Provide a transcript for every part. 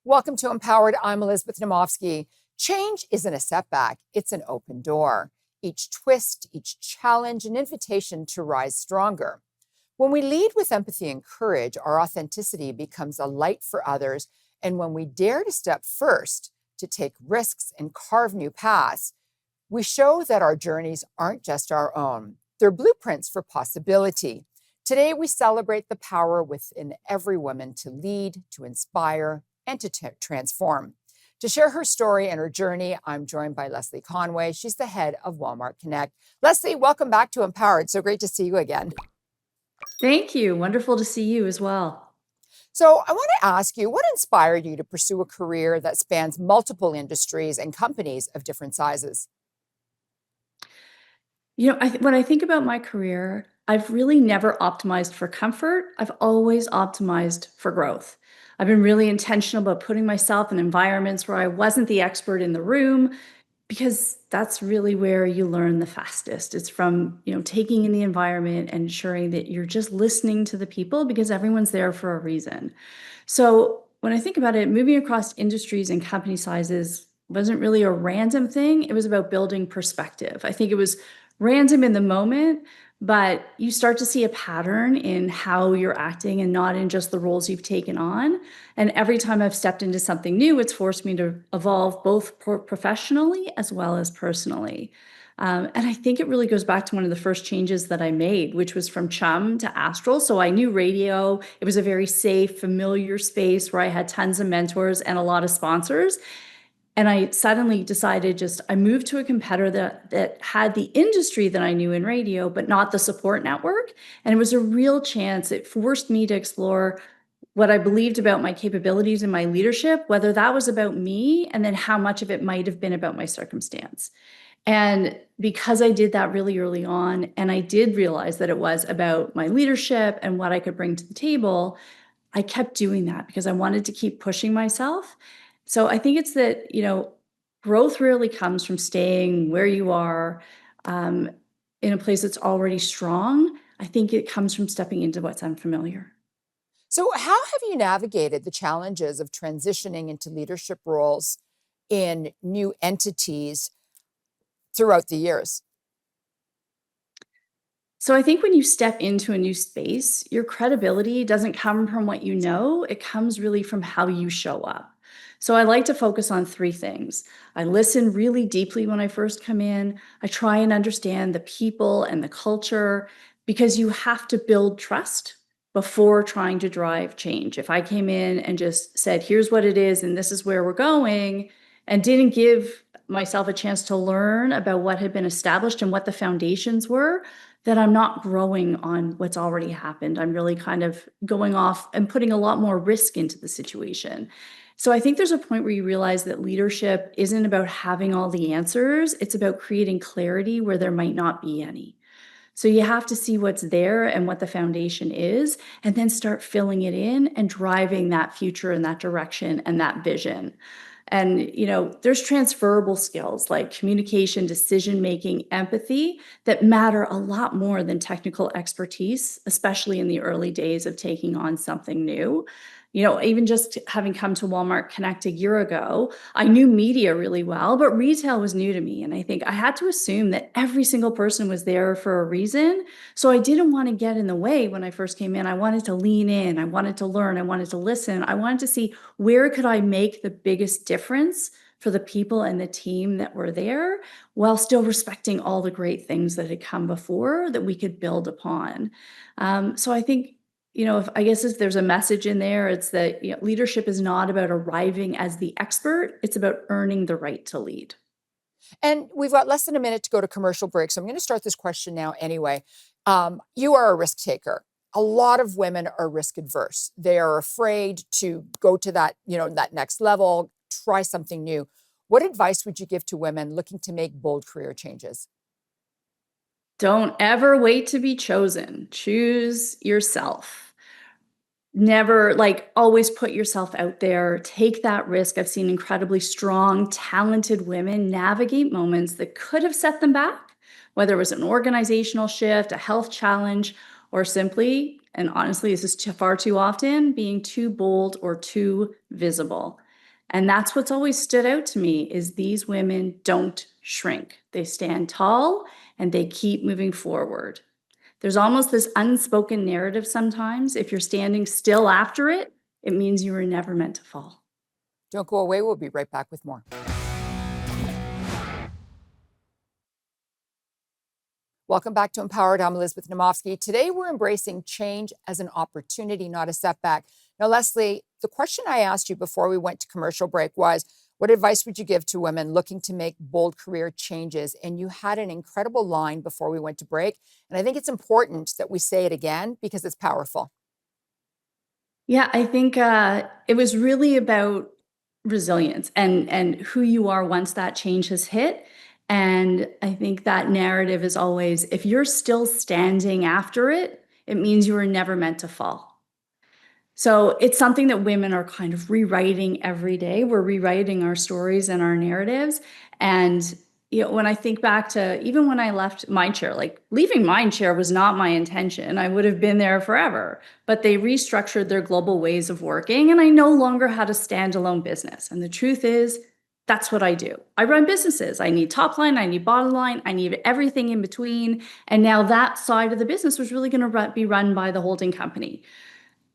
Welcome to Empowered. I'm Elizabeth Naumovski. Change isn't a setback, it's an open door. Each twist, each challenge, an invitation to rise stronger. When we lead with empathy and courage, our authenticity becomes a light for others. And when we dare to step first, to take risks and carve new paths, we show that our journeys aren't just our own. They're blueprints for possibility. Today, we celebrate the power within every woman to lead, to inspire, and to transform. To share her story and her journey, I'm joined by Lesley Conway. She's the head of Walmart Connect. Lesley, welcome back to Empowered. So great to see you again. Thank you. Wonderful to see you as well. So I want to ask you, what inspired you to pursue a career that spans multiple industries and companies of different sizes? When I think about my career, I've really never optimized for comfort. I've always optimized for growth. I've been really intentional about putting myself in environments where I wasn't the expert in the room, because that's really where you learn the fastest. It's from, taking in the environment and ensuring that you're just listening to the people because everyone's there for a reason. So when I think about it, moving across industries and company sizes wasn't really a random thing. It was about building perspective. I think it was random in the moment, but you start to see a pattern in how you're acting and not in just the roles you've taken on. And every time I've stepped into something new, it's forced me to evolve both professionally as well as personally. And I think it really goes back to one of the first changes that I made, which was from Chum to Astral. So I knew radio. It was a very safe, familiar space where I had tons of mentors and a lot of sponsors. And I suddenly decided I moved to a competitor that had the industry that I knew in radio, but not the support network. And it was a real chance. It forced me to explore what I believed about my capabilities and my leadership, whether that was about me, and then how much of it might have been about my circumstance. And because I did that really early on, and I did realize that it was about my leadership and what I could bring to the table, I kept doing that because I wanted to keep pushing myself. So I think it's that, growth rarely comes from staying where you are um, in a place that's already strong. I think it comes from stepping into what's unfamiliar. So how have you navigated the challenges of transitioning into leadership roles in new entities throughout the years? So I think when you step into a new space, your credibility doesn't come from what you know, it comes really from how you show up. So I like to focus on three things. I listen really deeply when I first come in. I try and understand the people and the culture because you have to build trust before trying to drive change. If I came in and just said, here's what it is and this is where we're going, and didn't give myself a chance to learn about what had been established and what the foundations were, that I'm not growing on what's already happened. I'm really kind of going off and putting a lot more risk into the situation. So I think there's a point where you realize that leadership isn't about having all the answers. It's about creating clarity where there might not be any. So you have to see what's there and what the foundation is, and then start filling it in and driving that future in that direction and that vision. And, there's transferable skills like communication, decision making, empathy that matter a lot more than technical expertise, especially in the early days of taking on something new. Even just having come to Walmart Connect a year ago, I knew media really well, but retail was new to me. And I think I had to assume that every single person was there for a reason. So I didn't want to get in the way when I first came in. I wanted to lean in. I wanted to learn. I wanted to listen. I wanted to see where could I make the biggest difference for the people and the team that were there, while still respecting all the great things that had come before that we could build upon. So I think, if there's a message in there, it's that, leadership is not about arriving as the expert. It's about earning the right to lead. And we've got less than a minute to go to commercial break. So I'm going to start this question now anyway. You are a risk taker. A lot of women are risk adverse. They are afraid to go to that, that next level, try something new. What advice would you give to women looking to make bold career changes? Don't ever wait to be chosen. Choose yourself. Never, always put yourself out there, take that risk. I've seen incredibly strong, talented women navigate moments that could have set them back, whether it was an organizational shift, a health challenge, or simply, and honestly, this is far too often, being too bold or too visible. And that's what's always stood out to me is these women don't shrink. They stand tall and they keep moving forward. There's almost this unspoken narrative sometimes. If you're standing still after it, it means you were never meant to fall. Don't go away. We'll be right back with more. Welcome back to Empowered. I'm Elizabeth Naumovski. Today, we're embracing change as an opportunity, not a setback. Now, Lesley, the question I asked you before we went to commercial break was, what advice would you give to women looking to make bold career changes? And you had an incredible line before we went to break. And I think it's important that we say it again because it's powerful. Yeah, I think it was really about resilience and who you are once that change has hit. And I think that narrative is always if you're still standing after it, it means you were never meant to fall. So it's something that women are kind of rewriting every day. We're rewriting our stories and our narratives. And when I think back to even when I left Mindshare, like leaving Mindshare was not my intention. I would have been there forever. But they restructured their global ways of working, and I no longer had a standalone business. And the truth is, that's what I do. I run businesses. I need top line, I need bottom line, I need everything in between. And now that side of the business was really going to be run by the holding company.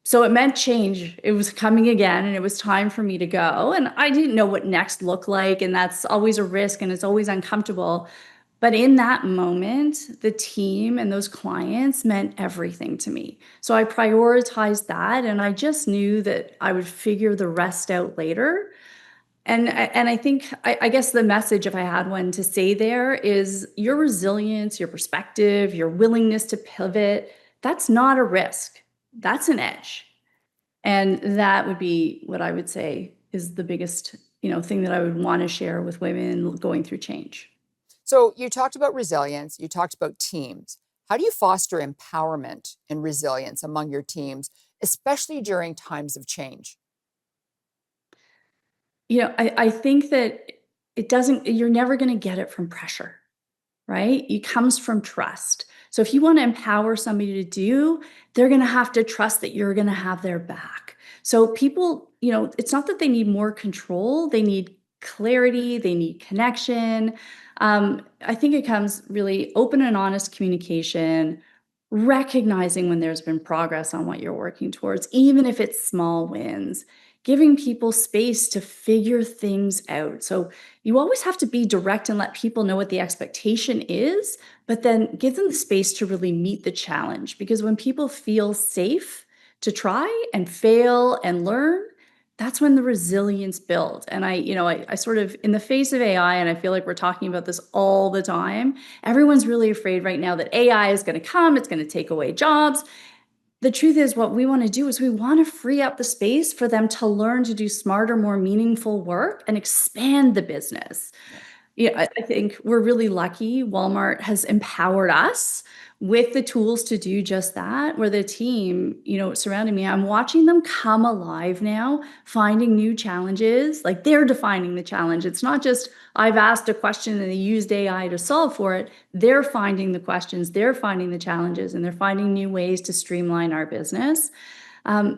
So it meant change. It was coming again, and it was time for me to go. And I didn't know what next looked like. And that's always a risk and it's always uncomfortable. But in that moment, the team and those clients meant everything to me. So I prioritized that. And I just knew that I would figure the rest out later. And I think, I guess the message, if I had one to say there, is your resilience, your perspective, your willingness to pivot, that's not a risk. That's an edge. And that would be what I would say is the biggest, thing that I would want to share with women going through change. So you talked about resilience, you talked about teams. How do you foster empowerment and resilience among your teams, especially during times of change? I think that you're never going to get it from pressure, right? It comes from trust. So if you want to empower somebody to do, they're going to have to trust that you're going to have their back. So people, it's not that they need more control, they need clarity, they need connection. I think it comes really open and honest communication, recognizing when there's been progress on what you're working towards, even if it's small wins, giving people space to figure things out. So you always have to be direct and let people know what the expectation is, but then give them the space to really meet the challenge. Because when people feel safe to try and fail and learn, that's when the resilience builds. And I sort of, in the face of AI, and I feel like we're talking about this all the time, everyone's really afraid right now that AI is going to come, it's going to take away jobs. The truth is, what we want to do is we want to free up the space for them to learn to do smarter, more meaningful work and expand the business. Yeah, I think we're really lucky. Walmart has empowered us with the tools to do just that. Where the team, surrounding me, I'm watching them come alive now, finding new challenges. Like they're defining the challenge. It's not just I've asked a question and they used AI to solve for it. They're finding the questions, they're finding the challenges, and they're finding new ways to streamline our business.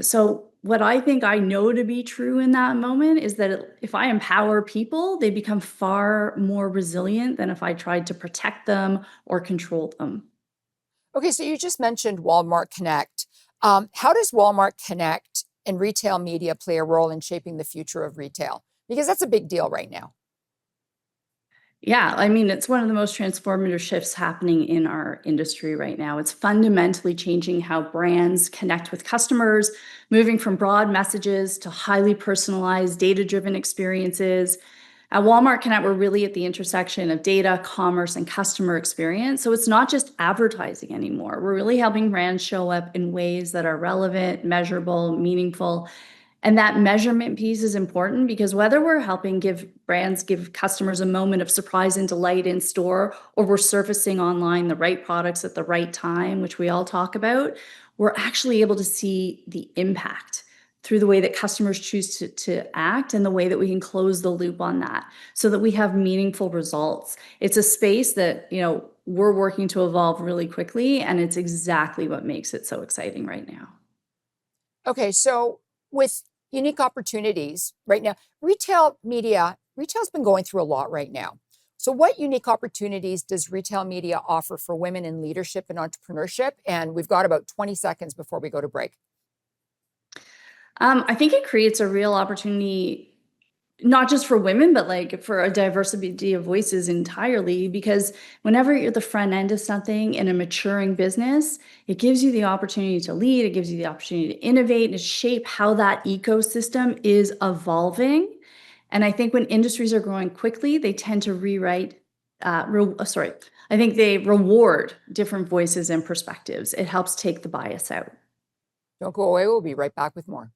So what I think I know to be true in that moment is that if I empower people, they become far more resilient than if I tried to protect them or control them. Okay, so you just mentioned Walmart Connect. How does Walmart Connect and retail media play a role in shaping the future of retail? Because that's a big deal right now. Yeah, I mean, it's one of the most transformative shifts happening in our industry right now. It's fundamentally changing how brands connect with customers, moving from broad messages to highly personalized, data-driven experiences. At Walmart Connect, we're really at the intersection of data, commerce, and customer experience. So it's not just advertising anymore. We're really helping brands show up in ways that are relevant, measurable, meaningful. And that measurement piece is important because whether we're helping give customers a moment of surprise and delight in store, or we're surfacing online the right products at the right time, which we all talk about, we're actually able to see the impact through the way that customers choose to act and the way that we can close the loop on that so that we have meaningful results. It's a space that, we're working to evolve really quickly, and it's exactly what makes it so exciting right now. Okay, so with unique opportunities right now. Retail's been going through a lot right now. So what unique opportunities does retail media offer for women in leadership and entrepreneurship? And we've got about 20 seconds before we go to break. I think it creates a real opportunity, not just for women, but like for a diversity of voices entirely. Because whenever you're the front end of something in a maturing business, it gives you the opportunity to lead, it gives you the opportunity to innovate and shape how that ecosystem is evolving. And I think when industries are growing quickly, they tend to I think they reward different voices and perspectives. It helps take the bias out. Don't go away. We'll be right back with more.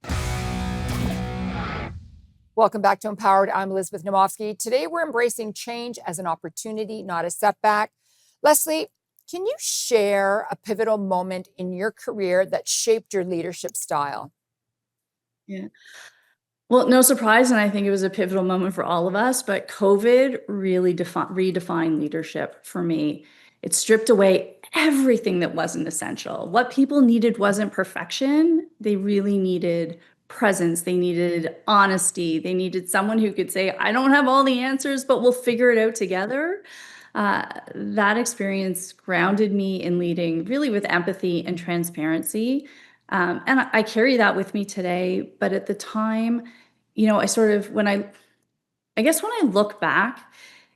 Welcome back to Empowered. I'm Elizabeth Naumovski. Today, we're embracing change as an opportunity, not a setback. Lesley, can you share a pivotal moment in your career that shaped your leadership style? Yeah. Well, no surprise, and I think it was a pivotal moment for all of us, but COVID really redefined leadership for me. It stripped away everything that wasn't essential. What people needed wasn't perfection. They really needed presence. They needed honesty. They needed someone who could say, I don't have all the answers, but we'll figure it out together. That experience grounded me in leading really with empathy and transparency. And I carry that with me today. But at the time, I sort of, I guess when I look back,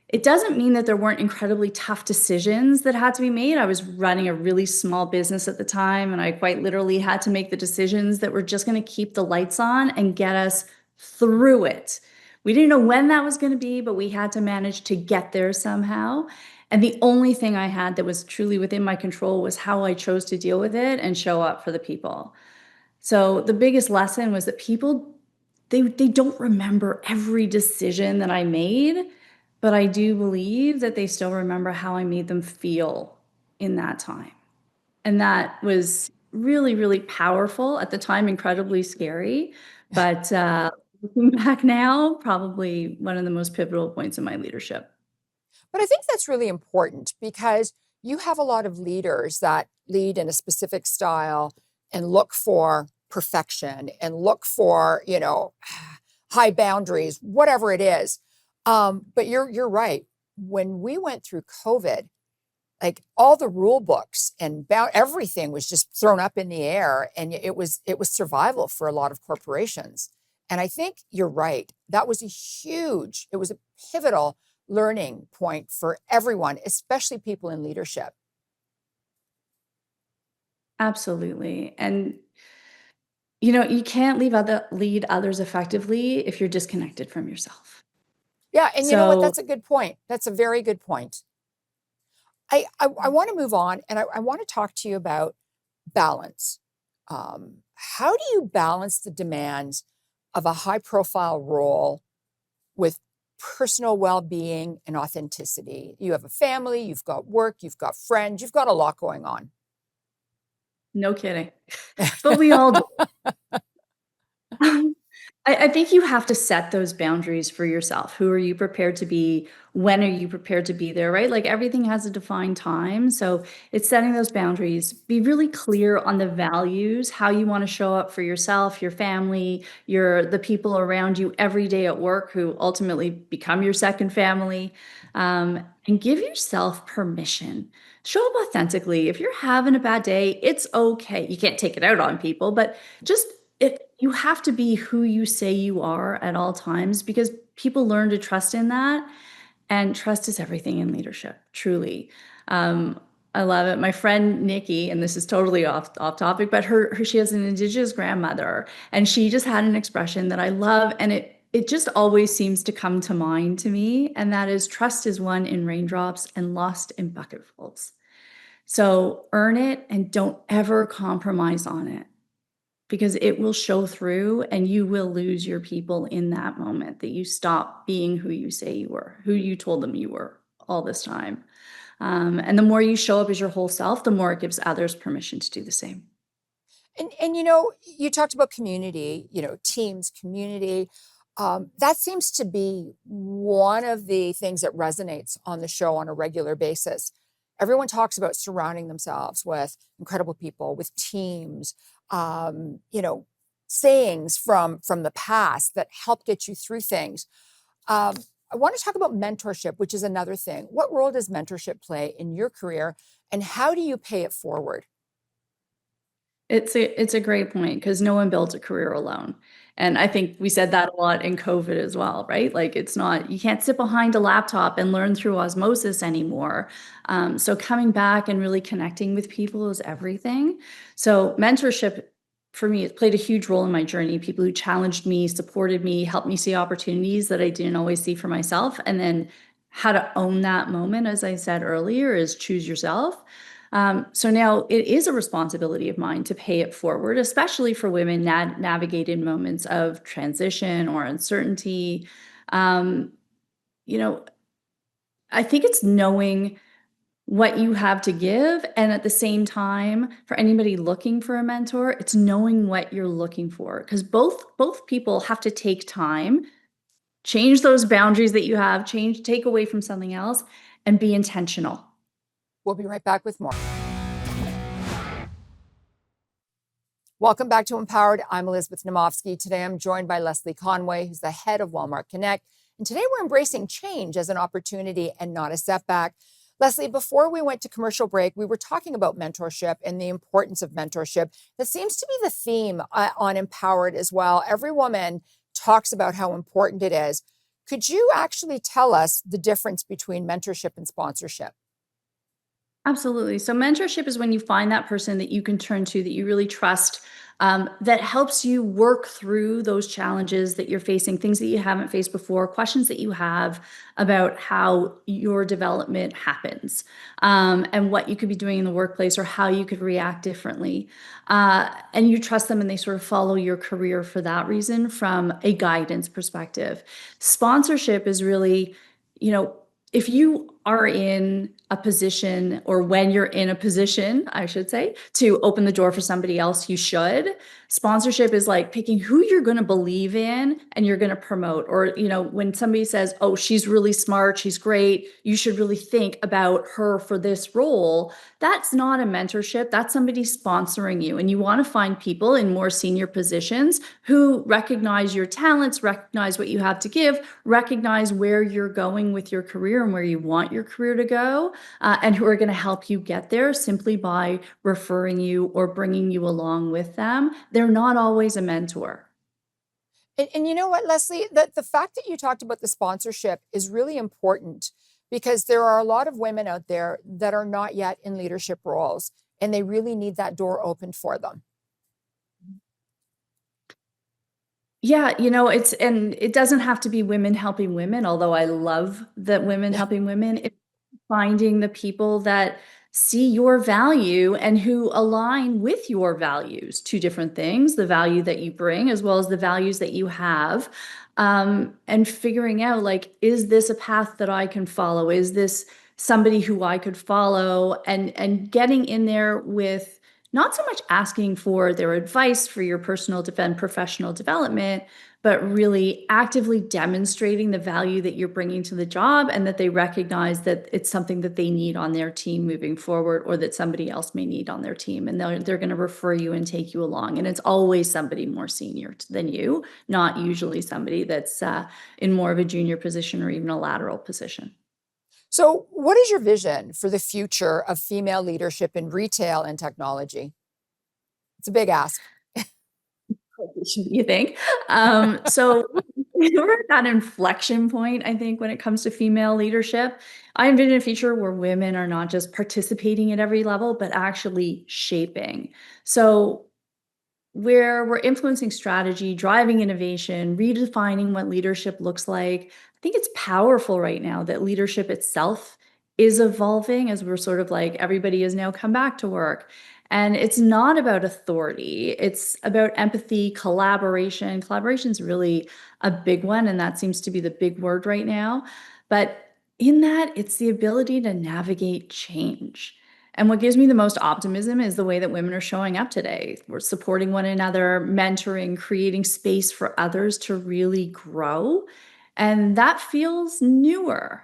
it doesn't mean that there weren't incredibly tough decisions that had to be made. I was running a really small business at the time, and I quite literally had to make the decisions that were just going to keep the lights on and get us through it. We didn't know when that was going to be, but we had to manage to get there somehow. And the only thing I had that was truly within my control was how I chose to deal with it and show up for the people. So the biggest lesson was that people, they don't remember every decision that I made, but I do believe that they still remember how I made them feel in that time. And that was really, really powerful at the time, incredibly scary. But looking back now, probably one of the most pivotal points in my leadership. But I think that's really important because you have a lot of leaders that lead in a specific style and look for perfection and look for, high boundaries, whatever it is. But you're right. When we went through COVID, like all the rule books and everything was just thrown up in the air, and it was survival for a lot of corporations. And I think you're right. That was it was a pivotal learning point for everyone, especially people in leadership. Absolutely. And you can't lead others effectively if you're disconnected from yourself. Yeah, and you know what? So That's a good point. That's a very good point. I want to move on, and I want to talk to you about balance. How do you balance the demands of a high profile role with personal well being and authenticity? You have a family, you've got work, you've got friends, you've got a lot going on. no kidding. But we all do. I think you have to set those boundaries for yourself. Who are you prepared to be? When are you prepared to be there, right? Like everything has a defined time. So it's setting those boundaries. Be really clear on the values, how you want to show up for yourself, your family, the people around you every day at work who ultimately become your second family. And give yourself permission. Show up authentically. If you're having a bad day, it's okay. You can't take it out on people, but just you have to be who you say you are at all times because people learn to trust in that. And trust is everything in leadership, truly. I love it. My friend Nikki, and this is totally off topic, but she has an Indigenous grandmother, and she just had an expression that I love, and it just always seems to come to mind to me, and that is trust is won in raindrops and lost in bucketfuls. So earn it and don't ever compromise on it because it will show through and you will lose your people in that moment that you stop being who you say you were, who you told them you were all this time. And the more you show up as your whole self, the more it gives others permission to do the same. And you talked about community, teams, community. That seems to be one of the things that resonates on the show on a regular basis. Everyone talks about surrounding themselves with incredible people, with teams, sayings from the past that help get you through things. I want to talk about mentorship, which is another thing. What role does mentorship play in your career, and how do you pay it forward? It's a great point because no one builds a career alone. And I think we said that a lot in COVID as well, right? Like it's not, you can't sit behind a laptop and learn through osmosis anymore. So coming back and really connecting with people is everything. So mentorship for me, it played a huge role in my journey. People who challenged me, supported me, helped me see opportunities that I didn't always see for myself. And then how to own that moment, as I said earlier, is choose yourself. So now it is a responsibility of mine to pay it forward, especially for women navigate in moments of transition or uncertainty. Um, you know, I think it's knowing what you have to give. And at the same time, for anybody looking for a mentor, it's knowing what you're looking for. Because both people have to take time, change those boundaries that you have, take away from something else, and be intentional. We'll be right back with more. Welcome back to Empowered. I'm Elizabeth Naumovski. Today I'm joined by Lesley Conway, who's the head of Walmart Connect. And today we're embracing change as an opportunity and not a setback. Lesley, before we went to commercial break, we were talking about mentorship and the importance of mentorship. That seems to be the theme on Empowered as well. Every woman talks about how important it is. Could you actually tell us the difference between mentorship and sponsorship? Absolutely. So mentorship is when you find that person that you can turn to, that you really trust, that helps you work through those challenges that you're facing, things that you haven't faced before, questions that you have about how your development happens, and what you could be doing in the workplace or how you could react differently. And you trust them and they sort of follow your career for that reason from a guidance perspective. Sponsorship is really, you know, if you are in a position, or when you're in a position, I should say, to open the door for somebody else, you should. Sponsorship is like picking who you're going to believe in and you're going to promote. Or, when somebody says, oh, she's really smart, she's great, you should really think about her for this role. That's not a mentorship. That's somebody sponsoring you. And you want to find people in more senior positions who recognize your talents, recognize what you have to give, recognize where you're going with your career and where you want your career to go, and who are going to help you get there simply by referring you or bringing you along with them. They're not always a mentor. And you know what, Lesley, the fact that you talked about the sponsorship is really important because there are a lot of women out there that are not yet in leadership roles and they really need that door opened for them. Yeah, and it doesn't have to be women helping women, although I love that women Yeah. helping women. It's finding the people that see your value and who align with your values, two different things, the value that you bring as well as the values that you have. And figuring out, like, is this a path that I can follow? Is this somebody who I could follow? And getting in there with not so much asking for their advice for your personal and professional development, but really actively demonstrating the value that you're bringing to the job and that they recognize that it's something that they need on their team moving forward, or that somebody else may need on their team. And they're going to refer you and take you along. And it's always somebody more senior than you, not usually somebody that's in more of a junior position or even a lateral position. So, what is your vision for the future of female leadership in retail and technology? It's a big ask. You think? So we're at that inflection point, I think, when it comes to female leadership. I envision a future where women are not just participating at every level, but actually shaping. So where we're influencing strategy, driving innovation, redefining what leadership looks like. I think it's powerful right now that leadership itself is evolving as we're sort of like everybody has now come back to work. And it's not about authority, it's about empathy, collaboration. Collaboration is really a big one, and that seems to be the big word right now. But in that, it's the ability to navigate change. And what gives me the most optimism is the way that women are showing up today. We're supporting one another, mentoring, creating space for others to really grow. And that feels newer.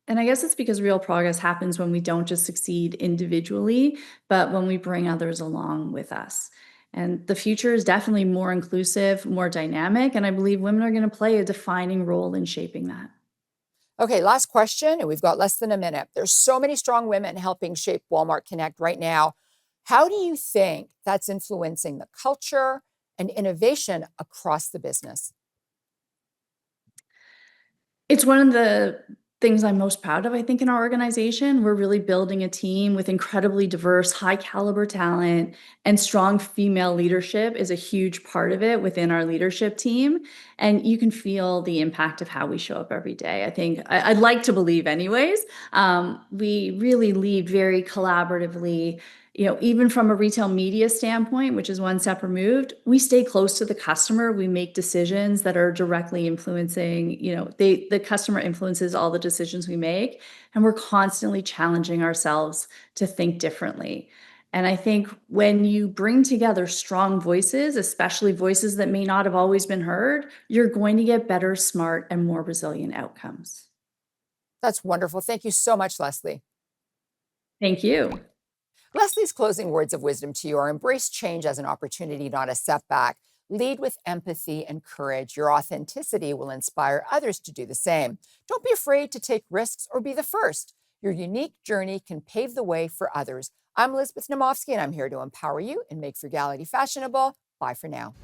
And I guess it's because real progress happens when we don't just succeed individually, but when we bring others along with us. And the future is definitely more inclusive, more dynamic, and I believe women are going to play a defining role in shaping that. Okay, last question, and we've got less than a minute. There's so many strong women helping shape Walmart Connect right now. How do you think that's influencing the culture and innovation across the business? It's one of the things I'm most proud of, I think, in our organization. We're really building a team with incredibly diverse, high caliber talent, and strong female leadership is a huge part of it within our leadership team. And you can feel the impact of how we show up every day. I think I'd like to believe, anyways. We really lead very collaboratively. Even from a retail media standpoint, which is one step removed, we stay close to the customer. We make decisions that are directly influencing, the customer influences all the decisions we make. And we're constantly challenging ourselves to think differently. And I think when you bring together strong voices, especially voices that may not have always been heard, you're going to get better, smart, and more resilient outcomes. That's wonderful. Thank you so much, Lesley. Thank you. Lesley's closing words of wisdom to you are: embrace change as an opportunity, not a setback. Lead with empathy and courage. Your authenticity will inspire others to do the same. Don't be afraid to take risks or be the first. Your unique journey can pave the way for others. I'm Elizabeth Naumovski, and I'm here to empower you and make frugality fashionable. Bye for now.